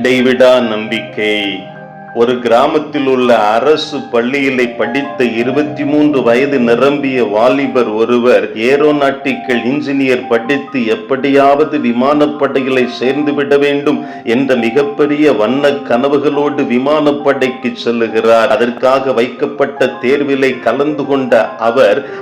இடைவிடா நம்பிக்கை. ஒரு கிராமத்தில் உள்ள அரசு பள்ளியிலே படித்த 23 வயது நிரம்பிய வாலிபர் ஒருவர் ஏரோநாட்டிக்கல் இன்ஜினியர் படித்து எப்படியாவது விமானப்படைகளை சேர்ந்து விட வேண்டும் என்ற மிகப்பெரிய வண்ண கனவுகளோடு விமானப்படைக்கு செல்லுகிறார். அதற்காக வைக்கப்பட்ட தேர்விலை கலந்து கொண்ட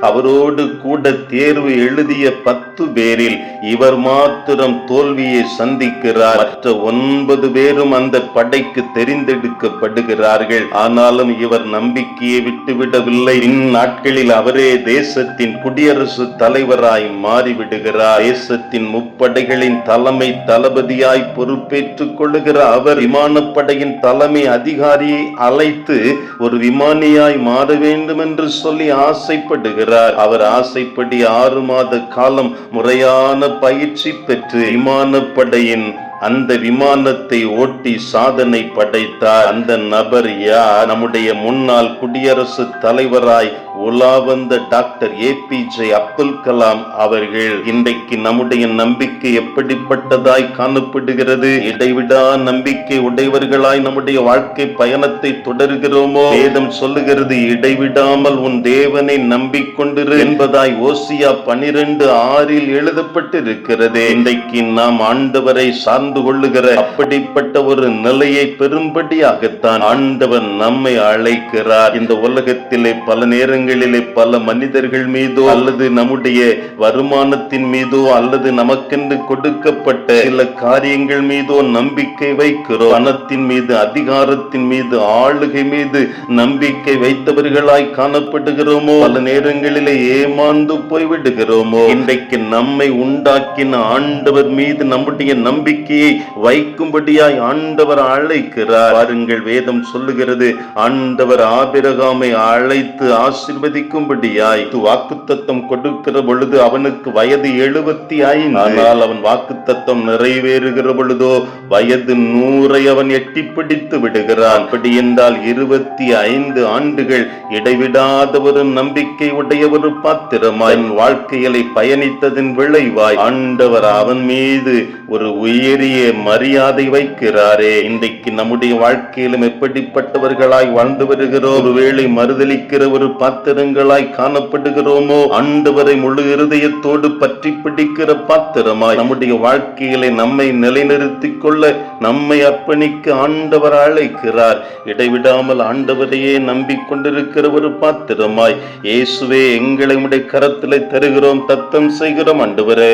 அவரோடு கூட தேர்வு எழுதிய 10 பேரில் இவர் மாத்திரம் தோல்வியை சந்திக்கிறார். மற்ற 9 பேரும் அந்த படைக்கு தெரிந்தெடுக்க படுகிறார்கள். ஆனாலும் இவர் நம்பிக்கையை விட்டுவிடவில்லை. இந்நாட்களில் அவரே தேசத்தின் குடியரசு தலைவராய் மாறிவிடுகிறார். தேசத்தின் முப்படைகளின் தலைமை தளபதியாய் பொறுப்பேற்றுக் கொள்ளுகிறார். அவர் விமானப்படையின் தலைமை அதிகாரியை அழைத்து ஒரு விமானியாய் மாற வேண்டும் என்று சொல்லி ஆசைப்படுகிறார். அவர் ஆசைப்படி 6 மாத காலம் முறையான பயிற்சி பெற்று விமானப்படையின் அந்த விமானத்தை ஓட்டி சாதனை படைத்தார். அந்த நபர் யார்? நம்முடைய முன்னாள் குடியரசு தலைவராய் உலா வந்த டாக்டர் APJ அப்துல் கலாம் அவர்கள். இன்றைக்கு நம்முடைய நம்பிக்கை எப்படிப்பட்டதாய் காணப்படுகிறது? இடைவிடா நம்பிக்கை உடையவர்களாய் நம்முடைய வாழ்க்கை பயணத்தை தொடர்கிறோமோ? வேதம் சொல்லுகிறது, இடைவிடாமல் உன் தேவனை நம்பிக்கொண்டிரு என்பதாய் ஓசியா 12:6 எழுதப்பட்டிருக்கிறது. இன்றைக்கு நாம் ஆண்டவரை சார்ந்து கொள்ளுகிற அப்படிப்பட்ட ஒரு நிலையை பெரும்படியாகத்தான் ஆண்டவர் நம்மை அழைக்கிறார். இந்த உலகத்திலே பல நேரங்களிலே பல மனிதர்கள் மீதோ அல்லது நம்முடைய வருமானத்தின் மீதோ அல்லது நமக்கென்று கொடுக்கப்பட்ட சில காரியங்கள் மீதோ நம்பிக்கை வைக்கிறோம். பணத்தின் மீது, அதிகாரத்தின் மீது, ஆளுகை மீது நம்பிக்கை வைத்தவர்களாய் காணப்படுகிறோமோ? பல நேரங்களிலே ஏமாந்து போய்விடுகிறோமோ? இன்றைக்கு நம்மை உண்டாக்கின ஆண்டவர் மீது நம்முடைய நம்பிக்கையை வைக்கும்படியாய் ஆண்டவர் அழைக்கிறார். பாருங்கள், வேதம் சொல்லுகிறது, ஆண்டவர் ஆபிரகாமை அழைத்து ஆசீர்வதிக்கும்படியாய் வாக்குத்தத்தம் கொடுக்கிற பொழுது அவனுக்கு வயது 75. ஆனால் அவன் வாக்குத்தத்தம் நிறைவேறுகிற பொழுதோ வயது 100 அவன் எட்டி பிடித்து விடுகிறான். அப்படி என்றால் 25 ஆண்டுகள் இடைவிடாத ஒரு நம்பிக்கை உடைய ஒரு பாத்திரமாய் வாழ்க்கையிலே பயணித்ததின் விளைவாய் ஆண்டவர் அவன் மீது ஒரு உயரிய மரியாதை வைக்கிறாரே. இன்றைக்கு நம்முடைய வாழ்க்கையிலும் எப்படிப்பட்டவர்களாய் வாழ்ந்து வருகிறோம்? ஒருவேளை மறுதலிக்கிற ஒரு பாத்திரங்களாய் காணப்படுகிறோமோ? ஆண்டவரை முழு இருதயத்தோடு பற்றி பிடிக்கிற பாத்திரமாய் நம்முடைய வாழ்க்கையிலே நம்மை நிலைநிறுத்திக் கொள்ள நம்மை அர்ப்பணிக்க ஆண்டவர் அழைக்கிறார். இடைவிடாமல் ஆண்டவரையே நம்பிக்கொண்டிருக்கிற ஒரு பாத்திரமாய் இயேசுவே எங்களை உம்முடைய கரத்திலே தருகிறோம், தத்தம் செய்கிறோம். ஆண்டவரே,